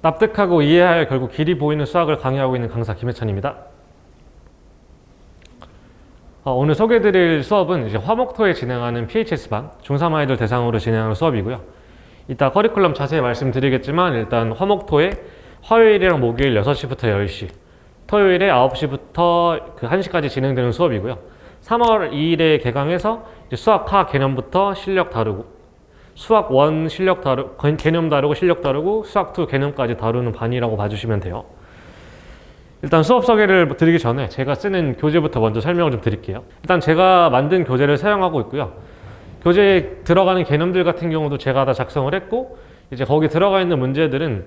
납득하고 이해해야 할 결국 길이 보이는 수학을 강의하고 있는 강사 김해찬입니다. 오늘 소개해드릴 수업은 이제 화목토에 진행하는 PHS반 중3 아이들 대상으로 진행하는 수업이고요. 이따 커리큘럼 자세히 말씀드리겠지만 일단 화목토에 화요일이랑 목요일 6시부터 10시, 토요일에 9시부터 1시까지 진행되는 수업이고요. 3월 2일에 개강해서 이제 수학하 개념부터 실력 다루고, 수학 1 실력 개념 다루고 실력 다루고 수학 2 개념까지 다루는 반이라고 봐주시면 돼요. 일단 수업 소개를 드리기 전에 제가 쓰는 교재부터 먼저 설명을 좀 드릴게요. 일단 제가 만든 교재를 사용하고 있고요. 교재에 들어가는 개념들 같은 경우도 제가 다 작성을 했고, 이제 거기 들어가 있는 문제들은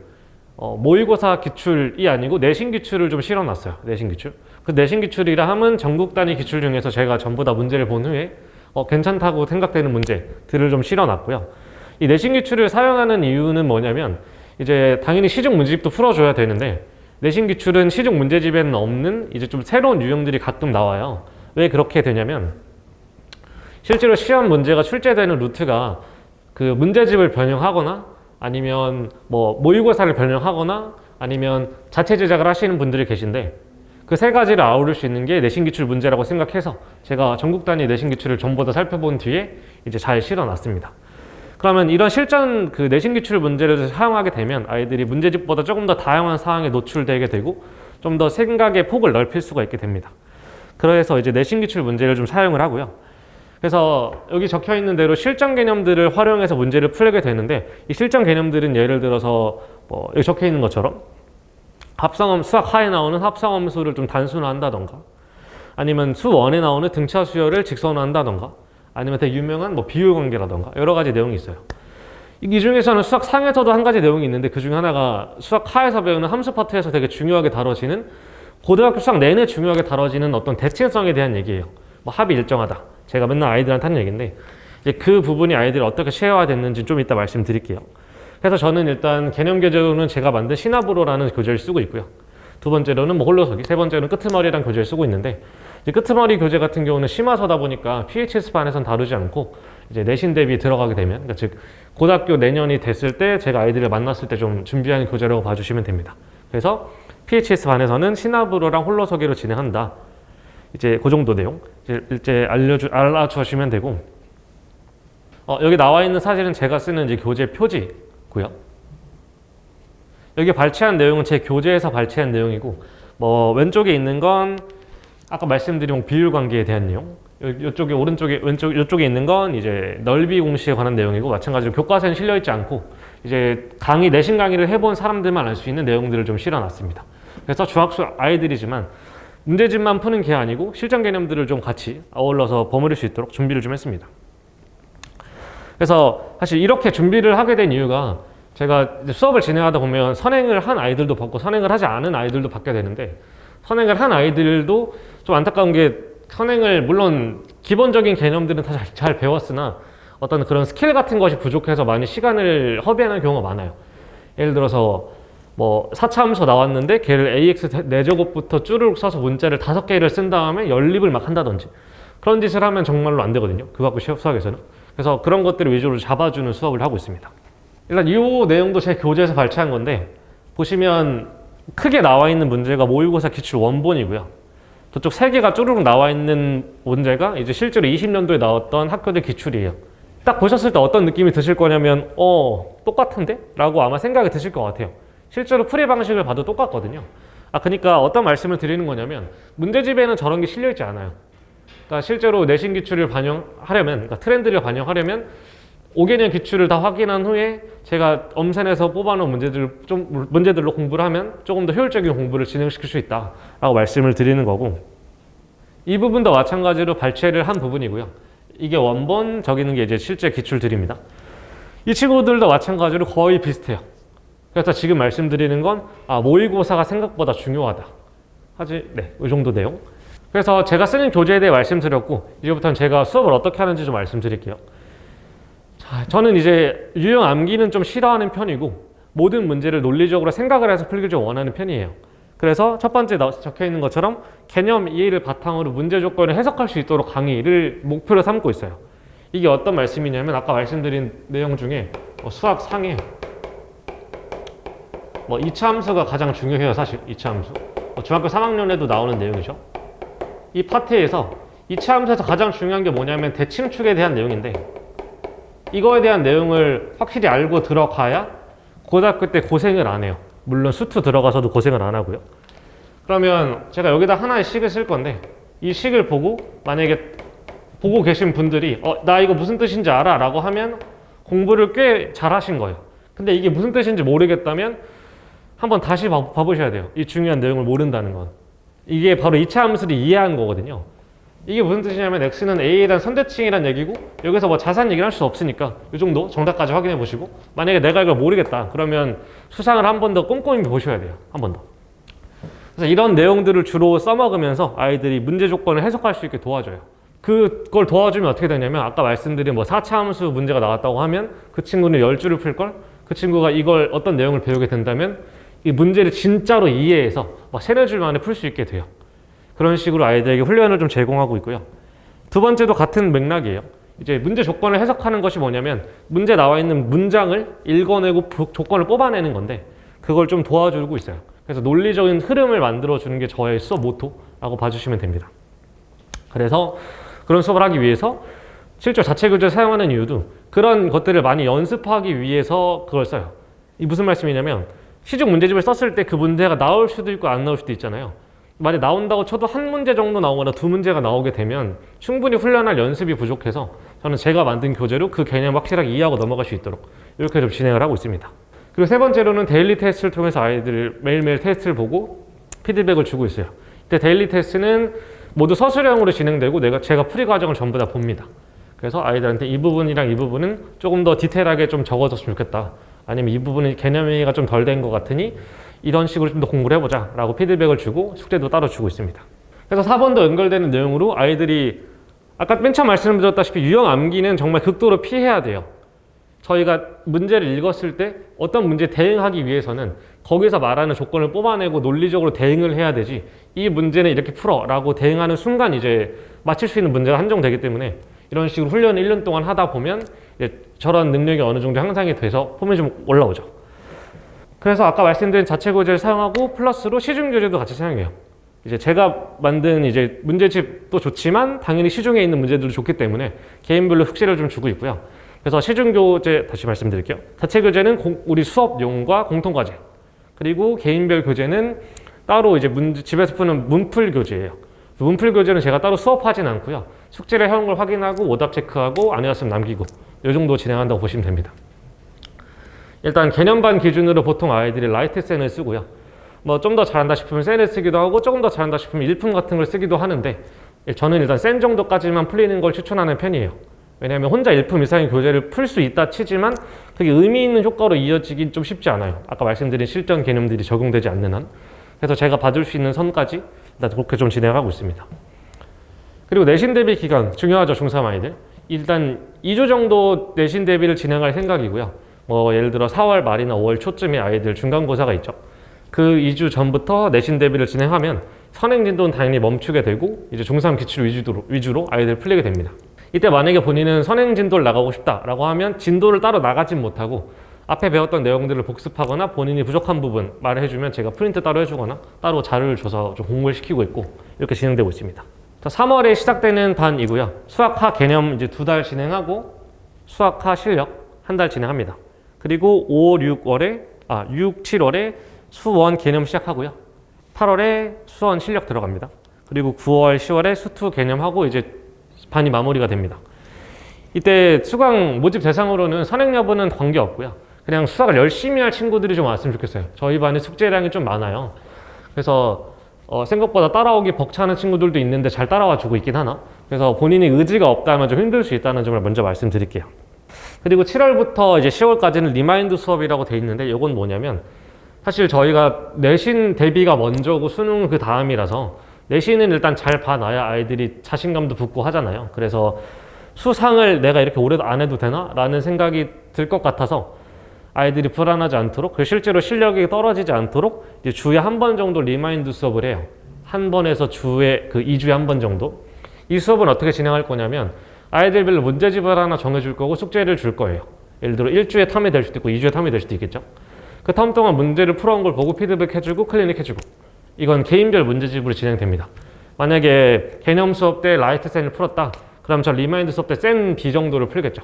모의고사 기출이 아니고 내신 기출을 좀 실어놨어요. 내신 기출. 그 내신 기출이라 하면 전국 단위 기출 중에서 제가 전부 다 문제를 본 후에 괜찮다고 생각되는 문제들을 좀 실어놨고요. 이 내신 기출을 사용하는 이유는 뭐냐면, 이제 당연히 시중 문제집도 풀어줘야 되는데, 내신 기출은 시중 문제집에는 없는 이제 좀 새로운 유형들이 가끔 나와요. 왜 그렇게 되냐면, 실제로 시험 문제가 출제되는 루트가 그 문제집을 변형하거나 아니면 뭐 모의고사를 변형하거나 아니면 자체 제작을 하시는 분들이 계신데, 그 세 가지를 아우를 수 있는 게 내신 기출 문제라고 생각해서 제가 전국 단위 내신 기출을 전부 다 살펴본 뒤에 이제 잘 실어놨습니다. 그러면 이런 실전 그 내신 기출 문제를 사용하게 되면 아이들이 문제집보다 조금 더 다양한 상황에 노출되게 되고 좀 더 생각의 폭을 넓힐 수가 있게 됩니다. 그래서 이제 내신 기출 문제를 좀 사용을 하고요. 그래서 여기 적혀 있는 대로 실전 개념들을 활용해서 문제를 풀게 되는데, 이 실전 개념들은 예를 들어서 뭐 여기 적혀 있는 것처럼 합성함, 수학 하에 나오는 합성함수를 좀 단순화한다던가, 아니면 수 1에 나오는 등차 수열을 직선화한다던가, 아니면 되게 유명한 뭐 비율 관계라던가 여러 가지 내용이 있어요. 이 중에서는 수학 상에서도 한 가지 내용이 있는데, 그 중에 하나가 수학 하에서 배우는 함수 파트에서 되게 중요하게 다뤄지는, 고등학교 수학 내내 중요하게 다뤄지는 어떤 대칭성에 대한 얘기예요. 뭐 합이 일정하다. 제가 맨날 아이들한테 하는 얘기인데, 이제 그 부분이 아이들이 어떻게 체화됐는지 좀 이따 말씀드릴게요. 그래서 저는 일단 개념 교재로는 제가 만든 시나브로라는 교재를 쓰고 있고요. 두 번째로는 뭐 홀로서기, 세 번째로는 끄트머리라는 교재를 쓰고 있는데, 이제 끄트머리 교재 같은 경우는 심화서다 보니까 PHS반에선 다루지 않고 이제 내신 대비 들어가게 되면, 그러니까 즉 고등학교 내년이 됐을 때 제가 아이들을 만났을 때 좀 준비한 교재라고 봐주시면 됩니다. 그래서 PHS반에서는 시나브로랑 홀로서기로 진행한다. 이제 그 정도 내용 이제 알아주시면 되고, 여기 나와 있는 사실은 제가 쓰는 이제 교재 표지고요. 여기 발췌한 내용은 제 교재에서 발췌한 내용이고, 뭐 왼쪽에 있는 건 아까 말씀드린 비율 관계에 대한 내용, 이쪽에 이쪽에 있는 건 이제 넓이 공식에 관한 내용이고, 마찬가지로 교과서에는 실려 있지 않고 이제 내신 강의를 해본 사람들만 알 수 있는 내용들을 좀 실어놨습니다. 그래서 중학교 아이들이지만 문제집만 푸는 게 아니고 실전 개념들을 좀 같이 어울러서 버무릴 수 있도록 준비를 좀 했습니다. 그래서 사실 이렇게 준비를 하게 된 이유가, 제가 이제 수업을 진행하다 보면 선행을 한 아이들도 받고 선행을 하지 않은 아이들도 받게 되는데, 선행을 한 아이들도 좀 안타까운 게, 선행을 물론 기본적인 개념들은 다 잘 배웠으나 어떤 그런 스킬 같은 것이 부족해서 많이 시간을 허비하는 경우가 많아요. 예를 들어서 뭐 4차 함수 나왔는데 걔를 ax 4제곱부터 쭈르륵 써서 문자를 5개를 쓴 다음에 연립을 막 한다든지, 그런 짓을 하면 정말로 안 되거든요, 그 학교 수학에서는. 그래서 그런 것들을 위주로 잡아주는 수업을 하고 있습니다. 일단 이 내용도 제 교재에서 발췌한 건데, 보시면 크게 나와 있는 문제가 모의고사 기출 원본이고요. 저쪽 3개가 쭈르륵 나와 있는 문제가 이제 실제로 20년도에 나왔던 학교들 기출이에요. 딱 보셨을 때 어떤 느낌이 드실 거냐면, 똑같은데? 라고 아마 생각이 드실 것 같아요. 실제로 풀이 방식을 봐도 똑같거든요. 그러니까 어떤 말씀을 드리는 거냐면, 문제집에는 저런 게 실려있지 않아요. 그러니까 실제로 내신 기출을 반영하려면, 그러니까 트렌드를 반영하려면 5개년 기출을 다 확인한 후에 제가 엄선해서 뽑아놓은 문제들로 공부를 하면 조금 더 효율적인 공부를 진행시킬 수 있다라고 말씀을 드리는 거고, 이 부분도 마찬가지로 발췌를 한 부분이고요. 이게 원본, 저기는 게 이제 실제 기출들입니다. 이 친구들도 마찬가지로 거의 비슷해요. 그래서 지금 말씀드리는 건 모의고사가 생각보다 중요하다. 이 정도 내용. 그래서 제가 쓰는 교재에 대해 말씀드렸고, 이제부터는 제가 수업을 어떻게 하는지 좀 말씀드릴게요. 저는 이제 유형 암기는 좀 싫어하는 편이고, 모든 문제를 논리적으로 생각을 해서 풀기를 좀 원하는 편이에요. 그래서 첫 번째 적혀 있는 것처럼 개념 이해를 바탕으로 문제 조건을 해석할 수 있도록 강의를 목표로 삼고 있어요. 이게 어떤 말씀이냐면, 아까 말씀드린 내용 중에 수학 상에 뭐 이차함수가 가장 중요해요. 사실 이차함수 중학교 3학년에도 나오는 내용이죠. 이 파트에서 이차함수에서 가장 중요한 게 뭐냐면 대칭축에 대한 내용인데, 이거에 대한 내용을 확실히 알고 들어가야 고등학교 때 고생을 안 해요. 물론 수투 들어가서도 고생을 안 하고요. 그러면 제가 여기다 하나의 식을 쓸 건데, 이 식을 보고 만약에 보고 계신 분들이 나 이거 무슨 뜻인지 알아 라고 하면 공부를 꽤 잘하신 거예요. 근데 이게 무슨 뜻인지 모르겠다면 한번 다시 봐보셔야 돼요. 이 중요한 내용을 모른다는 건. 이게 바로 2차 함수를 이해한 거거든요. 이게 무슨 뜻이냐면 x는 a에 대한 선대칭이란 얘기고, 여기서 뭐 자세한 얘기를 할 수 없으니까 이 정도 정답까지 확인해 보시고, 만약에 내가 이걸 모르겠다 그러면 수상을 한 번 더 꼼꼼히 보셔야 돼요. 한 번 더. 그래서 이런 내용들을 주로 써먹으면서 아이들이 문제 조건을 해석할 수 있게 도와줘요. 그걸 도와주면 어떻게 되냐면, 아까 말씀드린 뭐 4차 함수 문제가 나왔다고 하면 그 친구는 10줄을 풀걸, 그 친구가 이걸 어떤 내용을 배우게 된다면 이 문제를 진짜로 이해해서 막 3-4줄 만에 풀 수 있게 돼요. 그런 식으로 아이들에게 훈련을 좀 제공하고 있고요. 두 번째도 같은 맥락이에요. 이제 문제 조건을 해석하는 것이 뭐냐면, 문제 나와 있는 문장을 읽어내고 조건을 뽑아내는 건데, 그걸 좀 도와주고 있어요. 그래서 논리적인 흐름을 만들어주는 게 저의 수업 모토라고 봐주시면 됩니다. 그래서 그런 수업을 하기 위해서 실제 자체 교재를 사용하는 이유도 그런 것들을 많이 연습하기 위해서 그걸 써요. 이 무슨 말씀이냐면, 시중 문제집을 썼을 때 그 문제가 나올 수도 있고 안 나올 수도 있잖아요. 만약 나온다고 쳐도 한 문제 정도 나오거나 2문제가 나오게 되면 충분히 훈련할 연습이 부족해서 저는 제가 만든 교재로 그 개념을 확실하게 이해하고 넘어갈 수 있도록 이렇게 좀 진행을 하고 있습니다. 그리고 세 번째로는 데일리 테스트를 통해서 아이들 매일매일 테스트를 보고 피드백을 주고 있어요. 이때 데일리 테스트는 모두 서술형으로 진행되고 제가 풀이 과정을 전부 다 봅니다. 그래서 아이들한테 이 부분이랑 이 부분은 조금 더 디테일하게 좀 적어줬으면 좋겠다, 아니면 이 부분은 개념이가 좀 덜 된 것 같으니 이런 식으로 좀 더 공부를 해보자 라고 피드백을 주고 숙제도 따로 주고 있습니다. 그래서 4번도 연결되는 내용으로 아이들이 아까 맨 처음 말씀드렸다시피 유형 암기는 정말 극도로 피해야 돼요. 저희가 문제를 읽었을 때 어떤 문제에 대응하기 위해서는 거기서 말하는 조건을 뽑아내고 논리적으로 대응을 해야 되지, 이 문제는 이렇게 풀어 라고 대응하는 순간 이제 맞힐 수 있는 문제가 한정되기 때문에 이런 식으로 훈련을 1년 동안 하다 보면 저런 능력이 어느 정도 향상이 돼서 폼이 좀 올라오죠. 그래서 아까 말씀드린 자체 교재를 사용하고 플러스로 시중 교재도 같이 사용해요. 이제 제가 만든 이제 문제집도 좋지만 당연히 시중에 있는 문제들도 좋기 때문에 개인별로 숙제를 좀 주고 있고요. 그래서 시중 교재 다시 말씀드릴게요. 자체 교재는 우리 수업용과 공통과제, 그리고 개인별 교재는 따로 이제 집에서 푸는 문풀 교재예요. 문풀 교재는 제가 따로 수업하진 않고요. 숙제를 해온 걸 확인하고 오답 체크하고 안 해왔으면 남기고 이 정도 진행한다고 보시면 됩니다. 일단 개념반 기준으로 보통 아이들이 라이트 센을 쓰고요. 뭐 좀 더 잘한다 싶으면 센을 쓰기도 하고 조금 더 잘한다 싶으면 일품 같은 걸 쓰기도 하는데, 저는 일단 센 정도까지만 풀리는 걸 추천하는 편이에요. 왜냐하면 혼자 일품 이상의 교재를 풀 수 있다 치지만 그게 의미 있는 효과로 이어지긴 좀 쉽지 않아요. 아까 말씀드린 실전 개념들이 적용되지 않는 한. 그래서 제가 받을 수 있는 선까지 일단 그렇게 좀 진행하고 있습니다. 그리고 내신 대비 기간 중요하죠. 중3 아이들. 일단 2주 정도 내신 대비를 진행할 생각이고요. 뭐 예를 들어 4월 말이나 5월 초쯤에 아이들 중간고사가 있죠. 그 2주 전부터 내신 대비를 진행하면 선행진도는 당연히 멈추게 되고 이제 중3 기출 위주로 아이들 풀리게 됩니다. 이때 만약에 본인은 선행진도를 나가고 싶다라고 하면 진도를 따로 나가진 못하고 앞에 배웠던 내용들을 복습하거나 본인이 부족한 부분 말해주면 제가 프린트 따로 해주거나 따로 자료를 줘서 좀 공부를 시키고 있고 이렇게 진행되고 있습니다. 자, 3월에 시작되는 반이고요. 수학하 개념 이제 2달 진행하고 수학하 실력 1달 진행합니다. 그리고 6, 7월에 수원 개념 시작하고요. 8월에 수원 실력 들어갑니다. 그리고 9월, 10월에 수투 개념하고 이제 반이 마무리가 됩니다. 이때 수강 모집 대상으로는 선행 여부는 관계없고요. 그냥 수학을 열심히 할 친구들이 좀 왔으면 좋겠어요. 저희 반에 숙제량이 좀 많아요. 그래서 생각보다 따라오기 벅차는 친구들도 있는데 잘 따라와 주고 있긴 하나. 그래서 본인이 의지가 없다면 좀 힘들 수 있다는 점을 먼저 말씀드릴게요. 그리고 7월부터 이제 10월까지는 리마인드 수업이라고 돼 있는데 이건 뭐냐면, 사실 저희가 내신 대비가 먼저고 수능은 그 다음이라서 내신은 일단 잘 봐놔야 아이들이 자신감도 붙고 하잖아요. 그래서 수상을 내가 이렇게 오래 안 해도 되나? 라는 생각이 들 것 같아서 아이들이 불안하지 않도록, 그리고 실제로 실력이 떨어지지 않도록 이제 주에 한 번 정도 리마인드 수업을 해요. 한 번에서 주에 2주에 한 번 정도. 이 수업은 어떻게 진행할 거냐면 아이들별로 문제집을 하나 정해줄 거고 숙제를 줄 거예요. 예를 들어 1주에 탐이 될 수도 있고 2주에 탐이 될 수도 있겠죠. 그 텀 동안 문제를 풀어온 걸 보고 피드백해주고 클리닉해주고, 이건 개인별 문제집으로 진행됩니다. 만약에 개념 수업 때 라이트 센을 풀었다, 그럼 저 리마인드 수업 때 센 B 정도를 풀겠죠.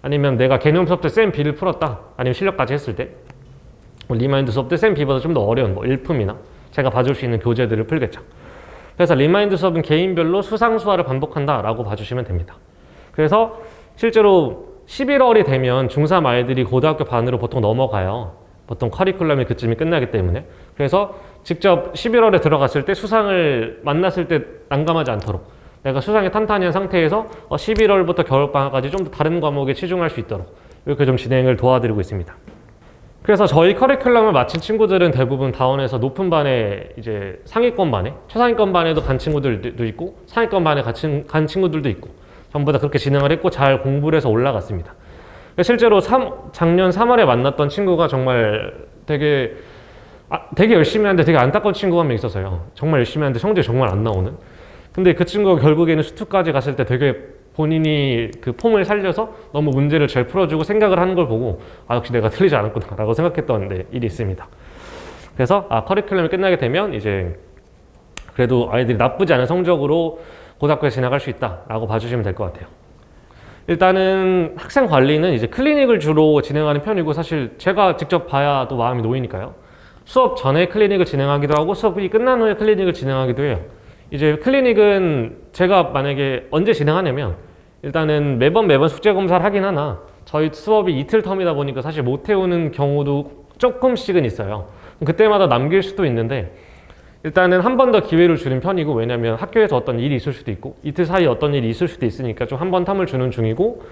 아니면 내가 개념 수업 때 센 B를 풀었다, 아니면 실력까지 했을 때 리마인드 수업 때 센 B보다 좀 더 어려운 뭐 일품이나 제가 봐줄 수 있는 교재들을 풀겠죠. 그래서 리마인드 수업은 개인별로 수상수화를 반복한다 라고 봐주시면 됩니다. 그래서 실제로 11월이 되면 중3 아이들이 고등학교 반으로 보통 넘어가요. 보통 커리큘럼이 그쯤이 끝나기 때문에. 그래서 직접 11월에 들어갔을 때 수상을 만났을 때 난감하지 않도록, 내가 수상이 탄탄한 상태에서 11월부터 겨울방학까지 좀 더 다른 과목에 치중할 수 있도록 이렇게 좀 진행을 도와드리고 있습니다. 그래서 저희 커리큘럼을 마친 친구들은 대부분 다원에서 높은 반에 이제 상위권 반에, 최상위권 반에도 간 친구들도 있고 상위권 반에 간 친구들도 있고 전부 다 그렇게 진행을 했고 잘 공부를 해서 올라갔습니다. 실제로 작년 3월에 만났던 친구가 정말 되게 열심히 하는데 되게 안타까운 친구가 한 명 있었어요. 정말 열심히 하는데 성적이 정말 안 나오는. 근데 그 친구가 결국에는 수투까지 갔을 때 되게 본인이 그 폼을 살려서 너무 문제를 잘 풀어주고 생각을 하는 걸 보고 역시 내가 틀리지 않았구나 라고 생각했던 일이 있습니다. 그래서 커리큘럼이 끝나게 되면 이제 그래도 아이들이 나쁘지 않은 성적으로 고등학교에 진학할 수 있다 라고 봐주시면 될 것 같아요. 일단은 학생 관리는 이제 클리닉을 주로 진행하는 편이고, 사실 제가 직접 봐야 또 마음이 놓이니까요. 수업 전에 클리닉을 진행하기도 하고 수업이 끝난 후에 클리닉을 진행하기도 해요. 이제 클리닉은 제가 만약에 언제 진행하냐면, 일단은 매번 숙제 검사를 하긴 하나 저희 수업이 이틀 텀이다 보니까 사실 못 태우는 경우도 조금씩은 있어요. 그때마다 남길 수도 있는데, 일단은 한 번 더 기회를 주는 편이고, 왜냐면 학교에서 어떤 일이 있을 수도 있고 이틀 사이에 어떤 일이 있을 수도 있으니까 좀 한 번 텀을 주는 중이고,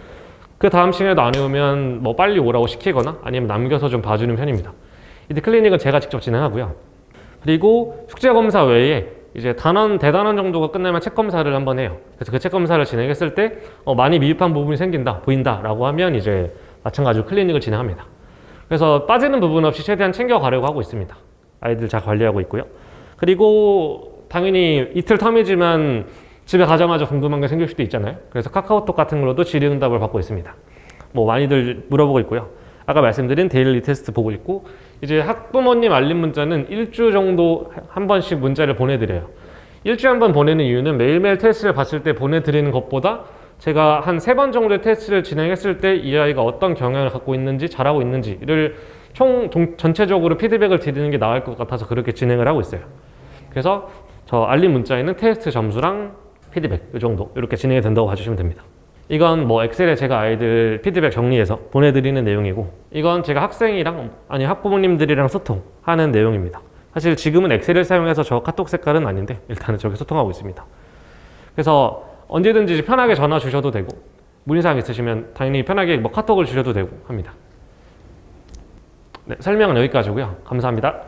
그 다음 시간에도 안 오면 뭐 빨리 오라고 시키거나 아니면 남겨서 좀 봐주는 편입니다. 이때 클리닉은 제가 직접 진행하고요. 그리고 숙제 검사 외에 이제 대단원 정도가 끝나면 책 검사를 한번 해요. 그래서 그 책 검사를 진행했을 때 많이 미흡한 부분이 보인다 라고 하면 이제 마찬가지로 클리닉을 진행합니다. 그래서 빠지는 부분 없이 최대한 챙겨가려고 하고 있습니다. 아이들 잘 관리하고 있고요. 그리고 당연히 이틀 텀이지만 집에 가자마자 궁금한 게 생길 수도 있잖아요. 그래서 카카오톡 같은 걸로도 질의응답을 받고 있습니다. 뭐 많이들 물어보고 있고요. 아까 말씀드린 데일리 테스트 보고 있고, 이제 학부모님 알림 문자는 일주 정도 한 번씩 문자를 보내드려요. 일주에 한 번 보내는 이유는 매일매일 테스트를 봤을 때 보내드리는 것보다 제가 한 3번 정도의 테스트를 진행했을 때 이 아이가 어떤 경향을 갖고 있는지, 잘하고 있는지를 전체적으로 피드백을 드리는 게 나을 것 같아서 그렇게 진행을 하고 있어요. 그래서 저 알림 문자에는 테스트 점수랑 피드백 이 정도 이렇게 진행이 된다고 봐주시면 됩니다. 이건 뭐 엑셀에 제가 아이들 피드백 정리해서 보내드리는 내용이고, 이건 제가 학생이랑 학부모님들이랑 소통하는 내용입니다. 사실 지금은 엑셀을 사용해서 저 카톡 색깔은 아닌데 일단은 저렇게 소통하고 있습니다. 그래서 언제든지 편하게 전화 주셔도 되고, 문의사항 있으시면 당연히 편하게 뭐 카톡을 주셔도 되고 합니다. 네, 설명은 여기까지고요. 감사합니다.